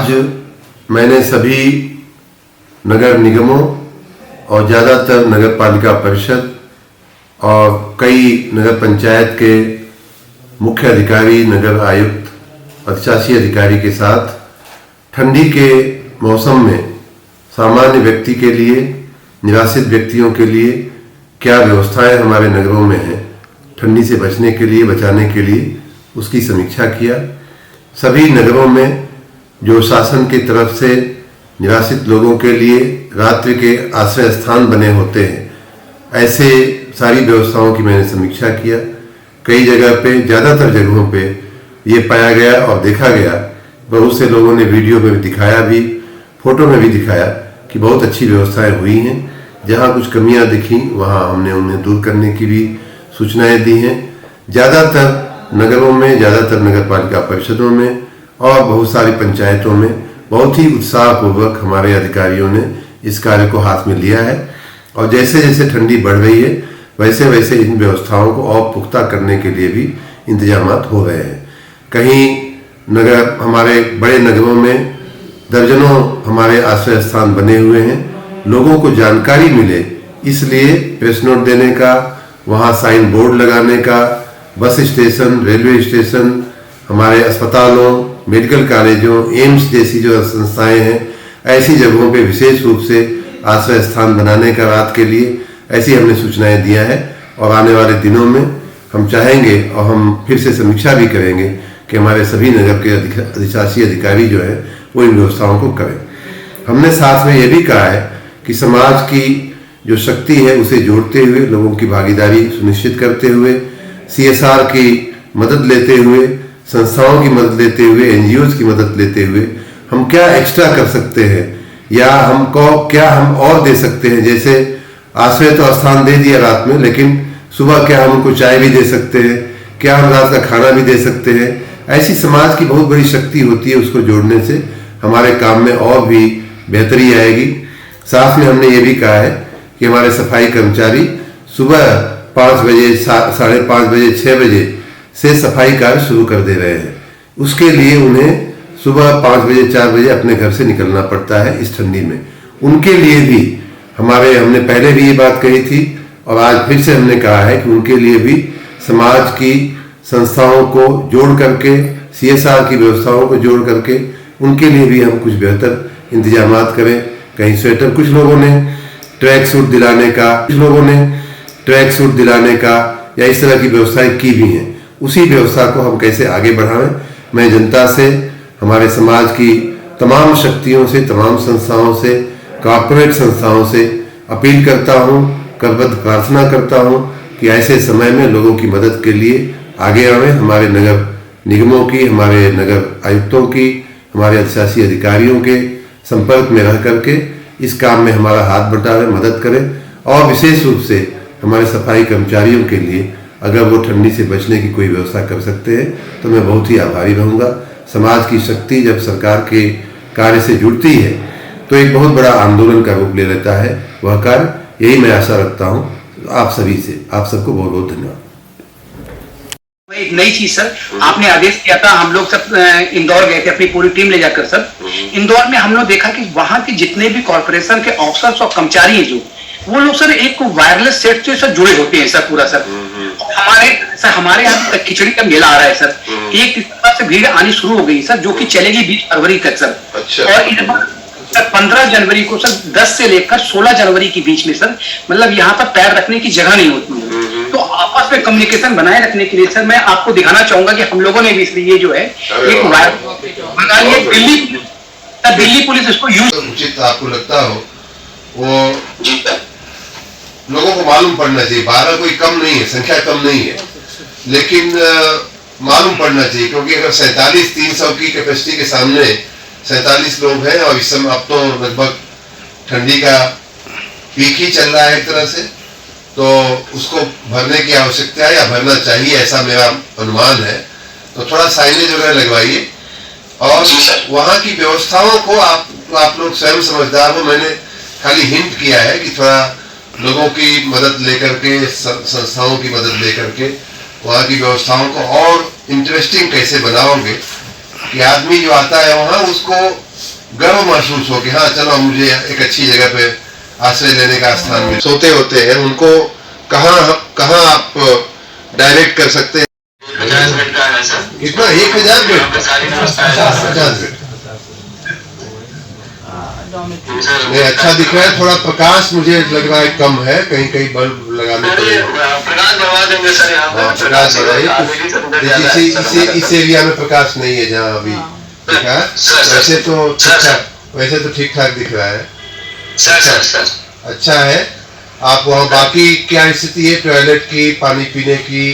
आज मैंने सभी नगर निगमों और ज़्यादातर नगर पालिका परिषद और कई नगर पंचायत के मुख्य अधिकारी, नगर आयुक्त, अधिशासी अधिकारी के साथ ठंडी के मौसम में सामान्य व्यक्ति के लिए, निवासित व्यक्तियों के लिए क्या व्यवस्थाएं हमारे नगरों में हैं, ठंडी से बचने के लिए, बचाने के लिए, उसकी समीक्षा किया। सभी नगरों में जो शासन की तरफ से निवासित लोगों के लिए रात्रि के आश्रय स्थान बने होते हैं, ऐसे सारी व्यवस्थाओं की मैंने समीक्षा किया। कई जगह पे, ज़्यादातर जगहों पे ये पाया गया और देखा गया, बहुत से लोगों ने वीडियो में भी दिखाया, भी फोटो में भी दिखाया कि बहुत अच्छी व्यवस्थाएं हुई हैं। जहाँ कुछ कमियां दिखी वहाँ हमने उन्हें दूर करने की भी सूचनाएं दी हैं। ज़्यादातर नगरों में, ज़्यादातर नगर पालिका परिषदों में और बहुत सारी पंचायतों में बहुत ही उत्साहपूर्वक हमारे अधिकारियों ने इस कार्य को हाथ में लिया है और जैसे जैसे ठंडी बढ़ रही है वैसे वैसे इन व्यवस्थाओं को और पुख्ता करने के लिए भी इंतजाम हो रहे हैं। कहीं नगर, हमारे बड़े नगरों में दर्जनों हमारे आश्रय स्थान बने हुए हैं। लोगों को जानकारी मिले इसलिए प्रेस नोट देने का, वहाँ साइन बोर्ड लगाने का, बस स्टेशन, रेलवे स्टेशन, हमारे अस्पतालों, मेडिकल कॉलेजों, एम्स जैसी जो संस्थाएं हैं, ऐसी जगहों पे विशेष रूप से आश्रय स्थान बनाने का रात के लिए ऐसी हमने सूचनाएं दिया है। और आने वाले दिनों में हम चाहेंगे और हम फिर से समीक्षा भी करेंगे कि हमारे सभी नगर के अधिशासी अधिकारी जो है वो इन व्यवस्थाओं को करें। हमने साथ में ये भी कहा है कि समाज की जो शक्ति है उसे जोड़ते हुए, लोगों की भागीदारी सुनिश्चित करते हुए, CSR की मदद लेते हुए, संस्थाओं की मदद लेते हुए, NGOs की मदद लेते हुए हम क्या एक्स्ट्रा कर सकते हैं या हमको क्या हम और दे सकते हैं। जैसे आश्रय तो स्थान दे दिया रात में, लेकिन सुबह क्या हम उनको चाय भी दे सकते हैं, क्या हम रात का खाना भी दे सकते हैं। ऐसी समाज की बहुत बड़ी शक्ति होती है, उसको जोड़ने से हमारे काम में और भी बेहतरी आएगी। साथ में हमने ये भी कहा है कि हमारे सफाई कर्मचारी सुबह 5 बजे, 5:30 बजे, 6 बजे से सफाई कार्य शुरू कर दे रहे हैं। उसके लिए उन्हें सुबह 5 बजे, 4 बजे अपने घर से निकलना पड़ता है इस ठंडी में। उनके लिए भी हमने पहले भी ये बात कही थी और आज फिर से हमने कहा है कि उनके लिए भी समाज की संस्थाओं को जोड़ करके, CSR की व्यवस्थाओं को जोड़ करके उनके लिए भी हम कुछ बेहतर इंतजाम करें। कहीं स्वेटर, कुछ लोगों ने ट्रैक सूट दिलाने का, या इस तरह की व्यवस्थाएं की भी हैं। उसी व्यवस्था को हम कैसे आगे बढ़ाएं, मैं जनता से, हमारे समाज की तमाम शक्तियों से, तमाम संस्थाओं से, कॉर्पोरेट संस्थाओं से अपील करता हूं, करबद्ध प्रार्थना करता हूं कि ऐसे समय में लोगों की मदद के लिए आगे आवें। हमारे नगर निगमों की, हमारे नगर आयुक्तों की, हमारे अधिशासी अधिकारियों के संपर्क में रह करके इस काम में हमारा हाथ बटावें, मदद करें। और विशेष रूप से हमारे सफाई कर्मचारियों के लिए अगर वो ठंडी से बचने की कोई व्यवस्था कर सकते हैं तो मैं बहुत ही आभारी रहूँगा। समाज की शक्ति जब सरकार के कार्य से जुड़ती है तो एक बहुत बड़ा आंदोलन का रूप ले लेता है वह कार्य। यही मैं आशा रखता हूँ आप सभी से। आप सबको बहुत बहुत धन्यवाद। एक नई चीज सर, आपने आदेश किया था, हम लोग सब इंदौर गए थे अपनी पूरी टीम ले जाकर सर। इंदौर में हम लोग देखा कि वहां के जितने भी कॉर्पोरेशन के ऑफिसर्स और कर्मचारी हैं जो, वो लोग सर एक वायरलेस सेट से सर जुड़े होते हैं सर पूरा सर। हमारे यहाँ खिचड़ी का मेला आ रहा है सर। 1 दिसंबर से भीड़ आनी शुरू हो गई सर, जो कि चलेगी 20 फरवरी तक सर। अच्छा। और इस बार सर 15 जनवरी को सर 10 से लेकर 16 जनवरी के बीच में सर, मतलब यहाँ पर पैर रखने की जगह नहीं होती है। तो आपस में कम्युनिकेशन बनाए रखने के लिए सर मैं आपको दिखाना चाहूंगा कि हम लोगों ने भी इसलिए जो है एक बना लिया। दिल्ली पुलिस इसको यूज उचित आपको लगता हो वो लोगों को मालूम पड़ना चाहिए। 12 कोई कम नहीं है, संख्या कम नहीं है, लेकिन मालूम पड़ना चाहिए क्योंकि अगर 47-300 की कैपेसिटी के सामने 47 लोग हैं और इस समय अब तो लगभग ठंडी का पीक ही चल रहा है एक तरह से, तो उसको भरने की आवश्यकता है या भरना चाहिए ऐसा मेरा अनुमान है। तो थोड़ा साइनेज वगैरह लगवाइए और वहाँ की व्यवस्थाओं को आप लोग स्वयं समझदार हो। मैंने खाली हिंट किया है कि थोड़ा लोगों की मदद लेकर के, संस्थाओं की मदद लेकर के वहाँ की व्यवस्थाओं को और इंटरेस्टिंग कैसे बनाओगे कि आदमी जो आता है वहाँ उसको गर्व महसूस हो कि हाँ चलो मुझे एक अच्छी जगह पे आश्रय लेने का स्थान मिल सोते होते हैं उनको कहाँ आप डायरेक्ट कर सकते हैं। 50 बेड का है सर। कितना 1000 बेड? 50 बेड। नहीं अच्छा दिख रहा है, थोड़ा प्रकाश मुझे लग रहा है कम है, कहीं कहीं बल्ब लगाने पड़ेगा। प्रकाश बढ़वा देंगे सर यहाँ पे। प्रकाश बढ़ाइए, इस एरिया में प्रकाश नहीं है जहाँ अभी दिखा है। वैसे तो ठीक ठाक दिख रहा है। सर अच्छा है। आप वहाँ बाकी क्या स्थिति है टॉयलेट की, पानी पीने की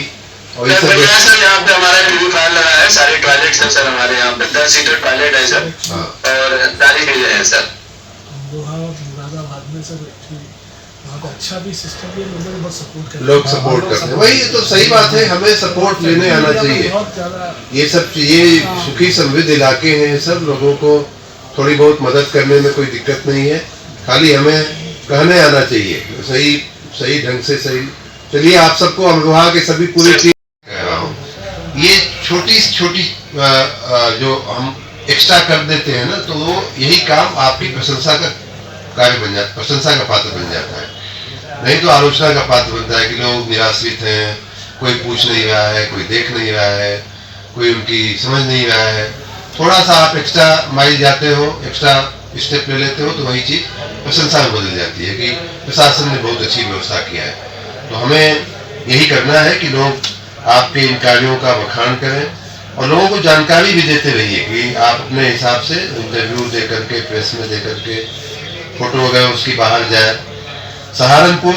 और ये सब? सर यहाँ पे हमारा प्यूरीफायर लगा है, सारे टॉयलेट है सर हमारे यहाँ पे 10 सीटर टॉयलेट है सर। हाँ। और 40 मेज है सर। मुरादाबाद में सर वहाँ पे अच्छा भी सिस्टम है, लोग सपोर्ट करते हैं। वही तो सही बात है, हमें सपोर्ट लेने आना चाहिए। ये सब ये सुखी समृद्ध इलाके हैं, सब लोगों को थोड़ी बहुत मदद करने में कोई दिक्कत नहीं है, खाली हमें कहने आना चाहिए सही ढंग से सही। चलिए आप सबको अमरोहा के सभी पूरी टीम कह रहा हूँ, ये छोटी जो हम एक्स्ट्रा कर देते हैं ना, तो वो यही काम आपकी प्रशंसा का कार्य बन जाता, प्रशंसा का पात्र बन जाता है। नहीं तो आलोचना का पात्र बनता है कि लोग निराश्रित हैं, कोई पूछ नहीं रहा है, कोई देख नहीं रहा है, कोई उनकी समझ नहीं रहा है। थोड़ा सा आप एक्स्ट्रा माइल जाते हो, एक्स्ट्रा स्टेप ले लेते हो, तो वही चीज प्रशंसा में बदल जाती है कि प्रशासन ने बहुत अच्छी व्यवस्था किया है। तो हमें यही करना है कि लोग आपके इन कार्यों का बखान करें और लोगों को जानकारी भी देते रहिए कि आप अपने हिसाब से इंटरव्यू दे करके, प्रेस में दे करके, फोटो वगैरह उसकी बाहर जाए। सहारनपुर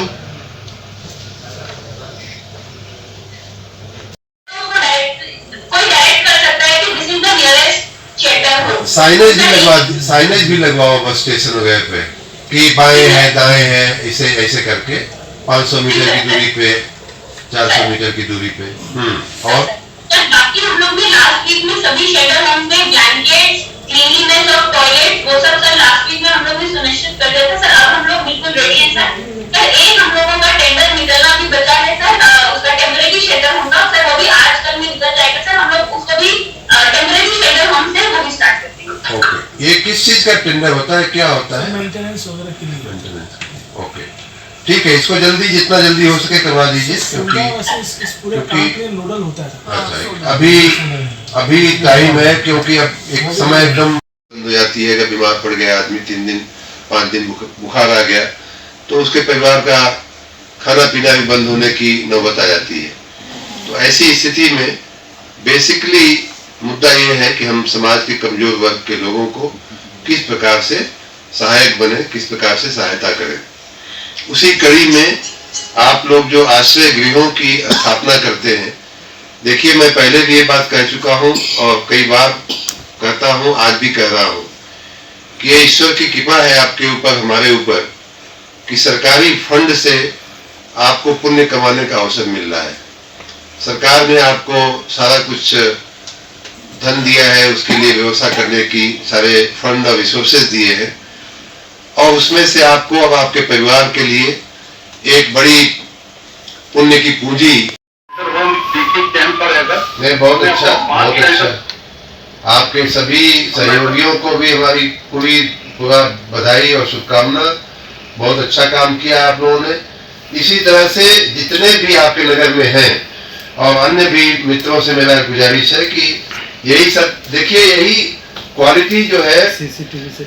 साइनेज भी लगवाओ बस स्टेशन वगैरह पे कि बाएं है दाएं है, इसे ऐसे करके 500 मीटर की दूरी पे, 400 मीटर की दूरी पे। और बाकी हम लोग भी लास्ट वीक में सभी शेल्टर होम में ब्लैंकेट्स, क्लीनिंगनेस और टॉयलेट वो सब सर लास्ट वीक में हम लोग भी सुनिश्चित कर दिया था सर। अब हम लोग बिल्कुल रेडी हैं सर। एक हम लोगों का टेंडर निकलना भी बचा है सर, उसका टेम्परेरी शेल्टर होगा सर, वो भी आज कल में निकल जाएगा सर। हम लोग उसको भी टेम्परेरी शेल्टर होम से वो भी स्टार्ट करते हैं। ओके, ये किस चीज का टेंडर होता है, क्या होता है? मेंटेनेंस वगैरह के लिए। मेंटेनेंस। ओके ठीक है, इसको जल्दी जितना जल्दी हो सके करवा दीजिए क्योंकि इस पूरे काम के नोडल होता है। अच्छा, अभी टाइम है क्योंकि अब एक समय एकदम बंद हो जाती है। अगर बीमार पड़ गया आदमी 3 दिन 5 दिन बुखार आ गया तो उसके परिवार का खाना पीना भी बंद होने की नौबत आ जाती है। तो ऐसी स्थिति में बेसिकली मुद्दा ये है कि हम समाज के कमजोर वर्ग के लोगों को किस प्रकार से सहायक बने, किस प्रकार से सहायता करें। उसी कड़ी में आप लोग जो आश्रय गृहों की स्थापना करते हैं, देखिए मैं पहले भी ये बात कह चुका हूं और कई बार कहता हूं, आज भी कह रहा हूं कि ये ईश्वर की कृपा है आपके ऊपर, हमारे ऊपर, कि सरकारी फंड से आपको पुण्य कमाने का अवसर मिल रहा है। सरकार ने आपको सारा कुछ धन दिया है, उसके लिए व्यवस्था करने की सारे फंड और रिसोर्सेज दिए हैं और उसमें से आपको अब आपके परिवार के लिए एक बड़ी पुण्य की पूंजी। नहीं, बहुत अच्छा, बहुत अच्छा। आपके सभी सहयोगियों को भी हमारी पूरा बधाई और शुभकामना। बहुत अच्छा काम किया आप लोगों ने। इसी तरह से जितने भी आपके नगर में हैं और अन्य भी मित्रों से मेरा गुजारिश है कि यही सब देखिए, यही क्वालिटी जो है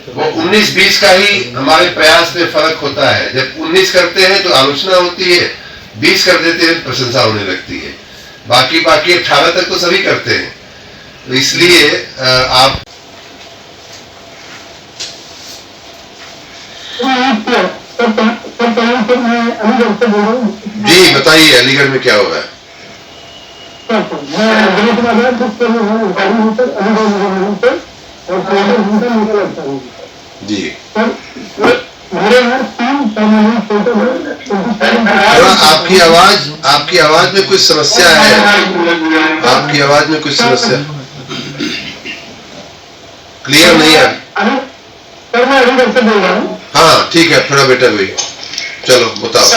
वो 19-20 का ही हमारे प्रयास में फर्क होता है। जब 19 करते हैं तो आलोचना होती है, 20 कर देते हैं प्रशंसा होने लगती है। बाकी 18 तक तो सभी करते हैं। तो इसलिए आप जी बताइए, अलीगढ़ में क्या हो रहा है? जी आपकी आवाज में कुछ समस्या है, आपकी आवाज में कुछ समस्या क्लियर नहीं है। हाँ ठीक है, थोड़ा बेटर हुई। चलो बताओ।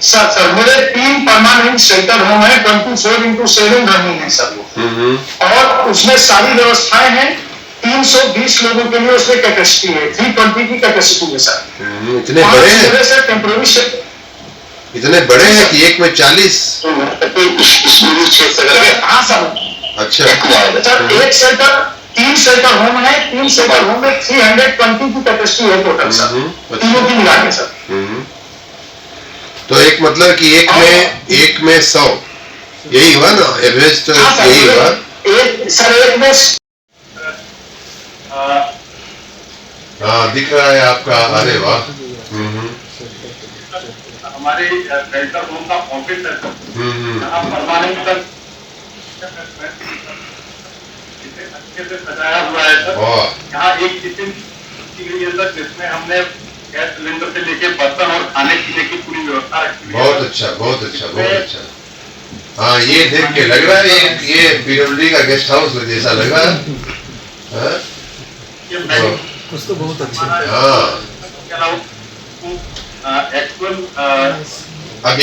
सर मेरे 3 परमानेंट शेल्टर होम है, 24/7 रनिंग है सर वो, और उसमें सारी व्यवस्थाएं हैं 320 लोगों के लिए उसमें कैपेसिटी है, 320 की कैपेसिटी है सर। इतने बड़े हैं, सर टेम्पोररी इतने बड़े हैं कि एक में 40। हाँ सर। अच्छा सर एक शेल्टर 3 शेल्टर होम है, 3 शेल्टर होम में 320 की कैपेसिटी है टोटल सर, तीनों की मिला के सर। तो एक मतलब कि एक में 100, यही हुआ ना एवरेज, तो यही हुआ। एक में हाँ दिख रहा है आपका, अरे वाह। हमारे शेल्टर होम का ऑफिस है यहाँ परमानेंट अच्छे से सजाया हुआ है सर। यहाँ एक किचन की गई है सर, जिसमें हमने गैस सिलेंडर से लेके बर्तन और खाने पीने की पूरी व्यवस्था रखी है। बहुत अच्छा, बहुत अच्छा, बहुत अच्छा। हाँ ये देख के लग रहा है ये पीडब्ल्यूडी का गेस्ट हाउस जैसा लग रहा है। कुछ तो बहुत अच्छा है। हाँ अब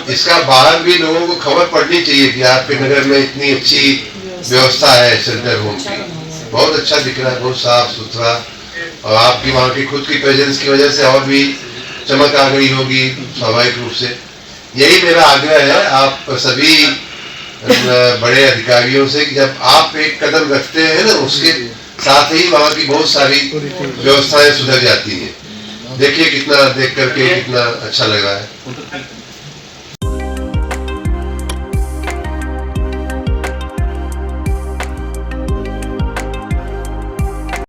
इसका बाहर भी लोगों को खबर पड़नी चाहिए कि आपके नगर में इतनी अच्छी व्यवस्था है शेल्टर होम की। बहुत अच्छा दिख रहा है, बहुत साफ सुथरा, और आपकी वहाँ की खुद की प्रेजेंस की वजह से और भी चमक आ गई होगी स्वाभाविक रूप से। यही मेरा आग्रह है आप सभी बड़े अधिकारियों से कि जब आप एक कदम रखते हैं ना, उसके साथ ही वहाँ की बहुत सारी व्यवस्थाएं सुधर जाती हैं। देखिए कितना देख करके कितना अच्छा लग रहा है।